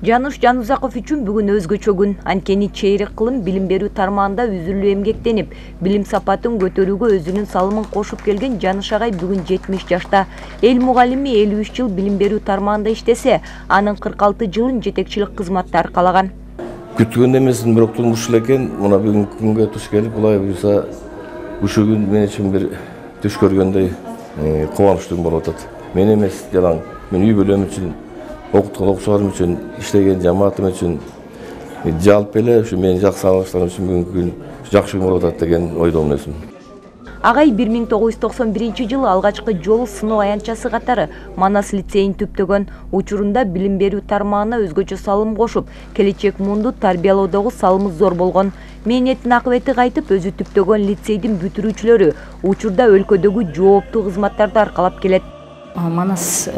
Жаныш Жанузаков үчүн бүгүн өзгөчө күн. Анткени чейрек кылым билим берүү тармагында үзүрлүү эмгектенип, билим сапатын көтөрүүгө өзүнүн салымын кошуп келген Жаныш агай бүгүн 70 жашта. Эл мугалими 53 жыл билим берүү тармагында иштесе, анын 46 жылын жетекчилик кызматта аркалаган. Күткөн эмесин, бирок турмуш экен, мына бүгүнкү күнгө туш келип, булай буюрса, ушул күн мен үчүн бир түш көргөндөй кубанычтуу болуп атат. Мен эмес, жалаң мен үй бөлөм үчүн, окуткан окуучуларым үчүн, иштеген жамаатым үчүн, жалпы эле ушу менин жакшы алыштарым үчүн бүгүнкү күн жакшы күн болуп атат деген ойдомун өзүм. Агай 1991 жылы алгачкы жол сыноо аянтчасы катары Манас лицейин түптөгөн. Учурунда билим берүү тармагына өзгөчө салым кошуп, келечек муунду тарбиялоодогу салымы зор болгон. Мээнеттин акыбети кайтып, өзү түптөгөн лицейдин бүтүрүүчүлөрү учурда өлкөдөгү жооптуу кызматтарды аркалап келет. Манас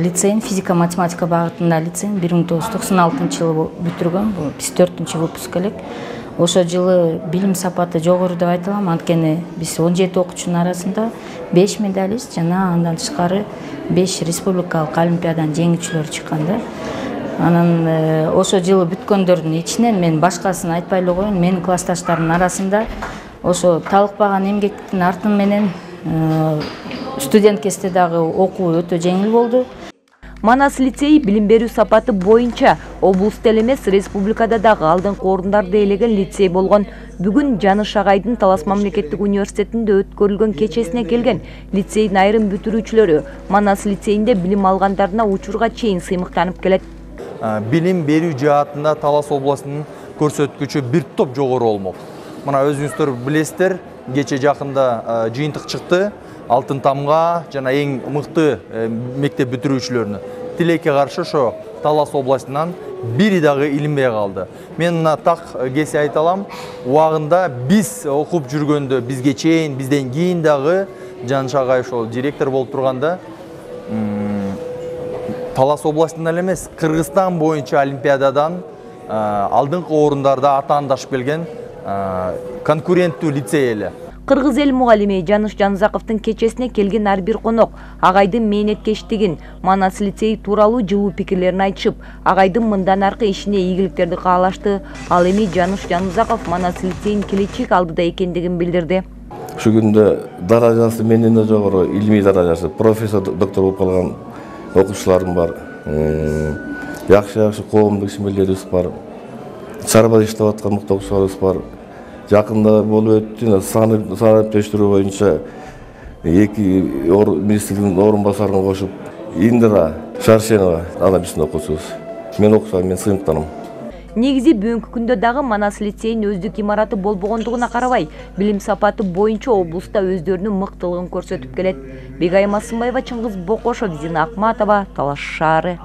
лицейин физика-математика багытында лицейин 1996 жылы бүтүргөн. Бул биз 4-чү выпуск элек. Ошо жылы билим сапаты жогору деп айта алам, анткени биз 17 окуучунун арасында 5 медалист жана андан тышкары 5 республикалык олимпиаданын жеңүүчүлөрү чыккан да. Анан ошо жылы бүткөндөрдүн ичинен мен башкасын айтпай эле коеюн, менин классташтарымдын арасында ошо талыкпаган эмгектин артын менен студент кезде дагы окуу өтө жеңил болду. Манас лицейи билим берүү сапаты боюнча облустта эле эмес, республикада дагы алдыңкы орундарды ээлеген лицей болгон. Бүгүн Жаныш агайдын Талас мамлекеттик университетинде өткөрүлгөн кечесине келген лицейдин айрым бүтүрүүчүлөрү Манас лицейинде билим алгандарына учурга чейин сыймыктанып келет. Билим берүү жаатында Талас областынын көрсөткүчү бир топ жогору болмок. Мына өзүңүздөр билесиздер, кече жакында жыйынтык чыкты. Алтын тамга жана эң мыкты мектеп бүтүрүүчүлөрүнө тилекке каршы ошо Талас областынан бири дагы илинбей калды. Мен мына так кесе айта алам, убагында биз окуп жүргөндө, бизге чейин, бизден кийин дагы Жаныш агай ошол директор болуп турганда Талас областынан эле эмес, Кыргызстан боюнча олимпиададан алдыңкы орундарда атаандашып келген конкуренттүү лицей эле. Кыргыз эл мугалими Жаныш Жанузаковдун кечесине келген ар бир конок агайдын мээнеткечтигин, Манас лицейи тууралуу жылуу пикирлерин айтышып, агайдын мындан аркы ишине ийгиликтерди каалашты. Ал эми Жаныш Жанузаков Манас лицейин келечек алдыда экендигин билдирди. Ушу күндө даражасы менден да жогору, илимий даражасы, профессор, доктор болуп калган окуучуларым бар. Жакшы коомдук ишмерлерибиз бар. Чарбада иштеп аткан мыкты окуучуларыбыз бар. Жакында болуп өттү, санариптештирүү боюнча эки министрдин орун басарын кошуп, Индира Шаршенова, ана биздин окуучубуз. Мен окусам, мен сыймыктанам. Негизи бүгүнкү күндө дагы Манас лицейинин өздүк имараты болбогондугуна карабай, билим сапаты боюнча облуста өздөрүнүн мыктылыгын көрсөтүп келет. Бегайым Асымбаева, Чыңгыз Бокошов, Зина Акматова, Талаш шаары.